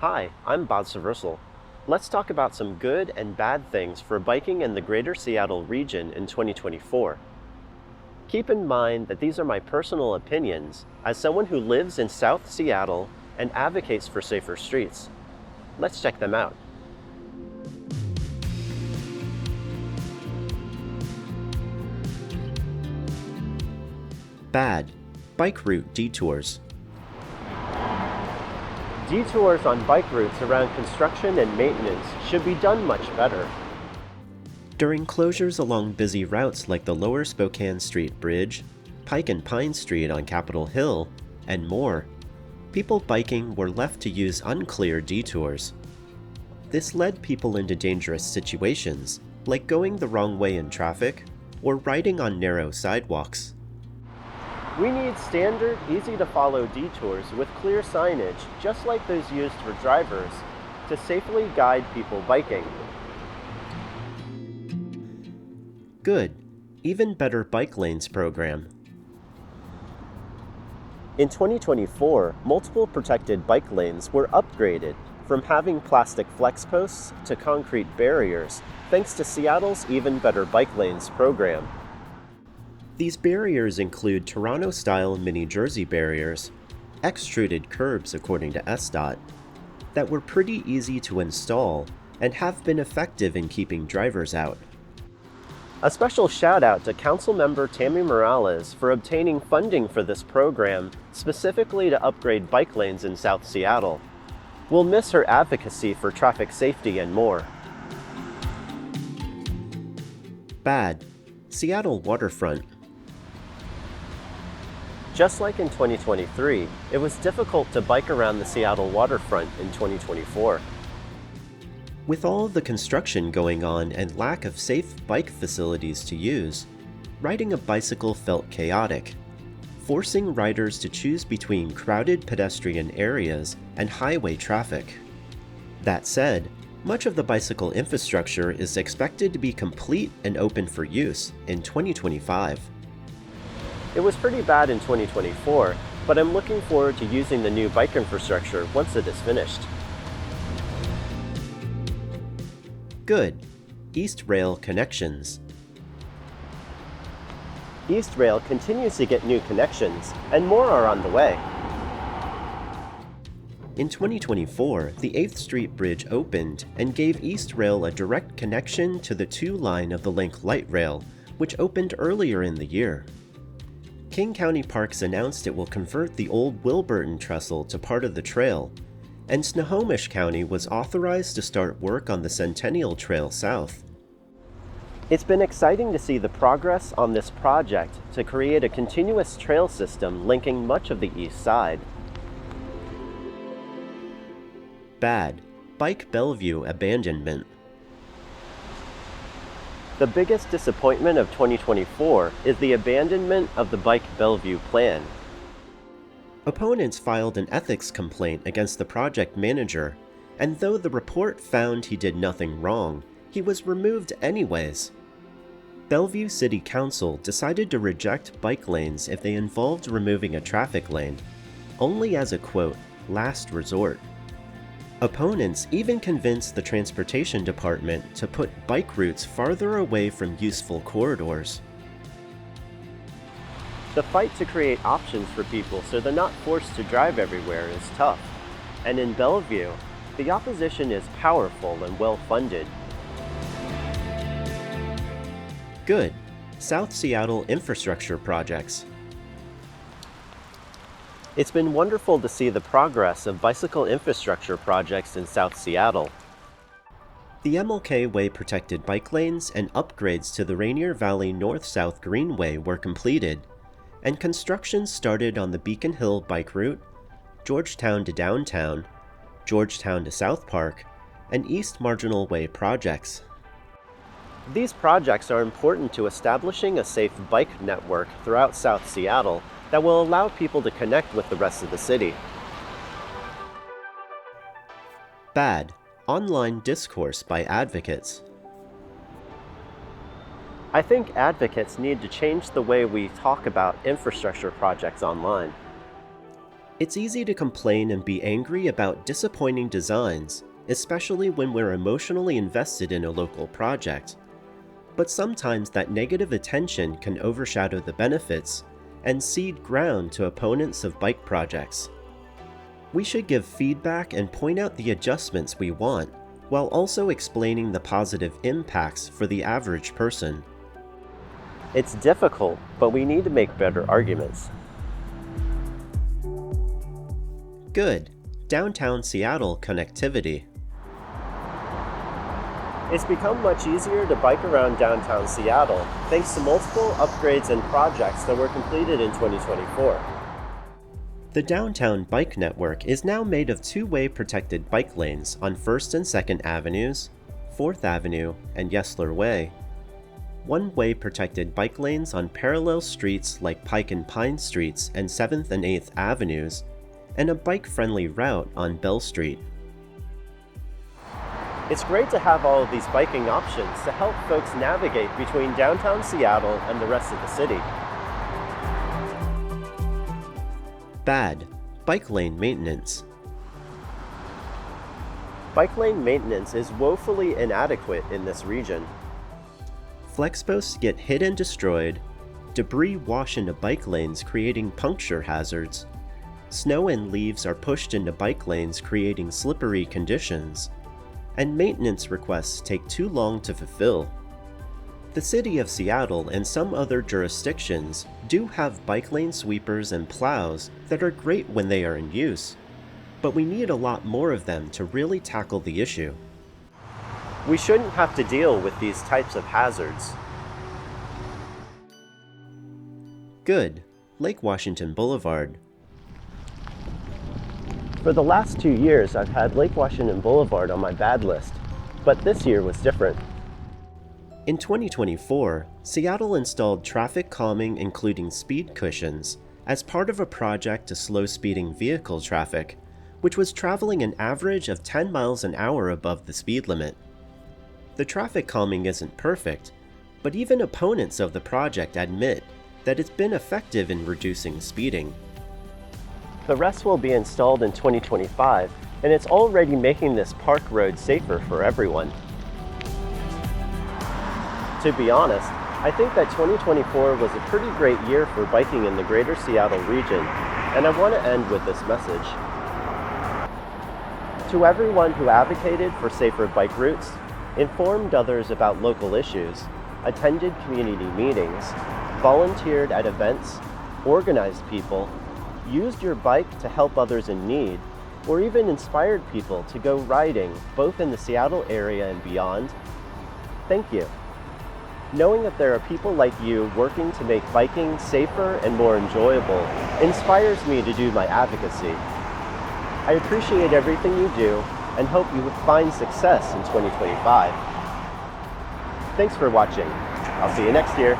Hi, I'm Bob. Let's talk about some good and bad things for biking in the greater Seattle region in 2024. Keep in mind that these are my personal opinions as someone who lives in South Seattle and advocates for safer streets. Let's check them out. Bad. Bike route detours. Detours on bike routes around construction and maintenance should be done much better. During closures along busy routes like the Lower Spokane Street Bridge, Pike and Pine Street on Capitol Hill, and more, people biking were left to use unclear detours. This led people into dangerous situations, like going the wrong way in traffic or riding on narrow sidewalks. We need standard, easy-to-follow detours with clear signage, just like those used for drivers, to safely guide people biking. Good. Even better bike lanes program. In 2024, multiple protected bike lanes were upgraded from having plastic flex posts to concrete barriers, thanks to Seattle's Even Better Bike Lanes program. These barriers include Toronto-style mini jersey barriers, extruded curbs according to SDOT, that were pretty easy to install and have been effective in keeping drivers out. A special shout out to Councilmember Tammy Morales for obtaining funding for this program specifically to upgrade bike lanes in South Seattle. We'll miss her advocacy for traffic safety and more. Bad. Seattle Waterfront. Just like in 2023, it was difficult to bike around the Seattle waterfront in 2024. With all of the construction going on and lack of safe bike facilities to use, riding a bicycle felt chaotic, forcing riders to choose between crowded pedestrian areas and highway traffic. That said, much of the bicycle infrastructure is expected to be complete and open for use in 2025. It was pretty bad in 2024, but I'm looking forward to using the new bike infrastructure once it is finished. Good. Eastrail connections. Eastrail continues to get new connections, and more are on the way. In 2024, the 8th Street Bridge opened and gave Eastrail a direct connection to the 2 line of the Link Light Rail, which opened earlier in the year. King County Parks announced it will convert the old Wilburton trestle to part of the trail, and Snohomish County was authorized to start work on the Centennial Trail South. It's been exciting to see the progress on this project to create a continuous trail system linking much of the east side. Bad. Bike Bellevue abandonment. The biggest disappointment of 2024 is the abandonment of the Bike Bellevue plan. Opponents filed an ethics complaint against the project manager, and though the report found he did nothing wrong, he was removed anyways. Bellevue City Council decided to reject bike lanes if they involved removing a traffic lane, only as a quote, last resort. Opponents even convinced the Transportation Department to put bike routes farther away from useful corridors. The fight to create options for people so they're not forced to drive everywhere is tough. And in Bellevue, the opposition is powerful and well-funded. Good. South Seattle infrastructure projects. It's been wonderful to see the progress of bicycle infrastructure projects in South Seattle. The MLK Way protected bike lanes and upgrades to the Rainier Valley North-South Greenway were completed, and construction started on the Beacon Hill bike route, Georgetown to Downtown, Georgetown to South Park, and East Marginal Way projects. These projects are important to establishing a safe bike network throughout South Seattle that will allow people to connect with the rest of the city. Bad. Online discourse by advocates. I think advocates need to change the way we talk about infrastructure projects online. It's easy to complain and be angry about disappointing designs, especially when we're emotionally invested in a local project. But sometimes that negative attention can overshadow the benefits and cede ground to opponents of bike projects. We should give feedback and point out the adjustments we want, while also explaining the positive impacts for the average person. It's difficult, but we need to make better arguments. Good. Downtown Seattle connectivity. It's become much easier to bike around downtown Seattle thanks to multiple upgrades and projects that were completed in 2024. The downtown bike network is now made of two-way protected bike lanes on 1st and 2nd Avenues, 4th Avenue, and Yesler Way. One-way protected bike lanes on parallel streets like Pike and Pine Streets and 7th and 8th Avenues, and a bike-friendly route on Bell Street. It's great to have all of these biking options to help folks navigate between downtown Seattle and the rest of the city. Bad. Bike lane maintenance. Bike lane maintenance is woefully inadequate in this region. Flex posts get hit and destroyed, debris wash into bike lanes creating puncture hazards, snow and leaves are pushed into bike lanes creating slippery conditions, and maintenance requests take too long to fulfill. The City of Seattle and some other jurisdictions do have bike lane sweepers and plows that are great when they are in use, but we need a lot more of them to really tackle the issue. We shouldn't have to deal with these types of hazards. Good. Lake Washington Boulevard. For the last 2 years, I've had Lake Washington Boulevard on my bad list, but this year was different. In 2024, Seattle installed traffic calming including speed cushions as part of a project to slow speeding vehicle traffic, which was traveling an average of 10 miles an hour above the speed limit. The traffic calming isn't perfect, but even opponents of the project admit that it's been effective in reducing speeding. The rest will be installed in 2025, and it's already making this park road safer for everyone. To be honest, I think that 2024 was a pretty great year for biking in the greater Seattle region, and I want to end with this message. To everyone who advocated for safer bike routes, informed others about local issues, attended community meetings, volunteered at events, organized people, used your bike to help others in need, or even inspired people to go riding both in the Seattle area and beyond, thank you. Knowing that there are people like you working to make biking safer and more enjoyable inspires me to do my advocacy. I appreciate everything you do and hope you find success in 2025. Thanks for watching. I'll see you next year.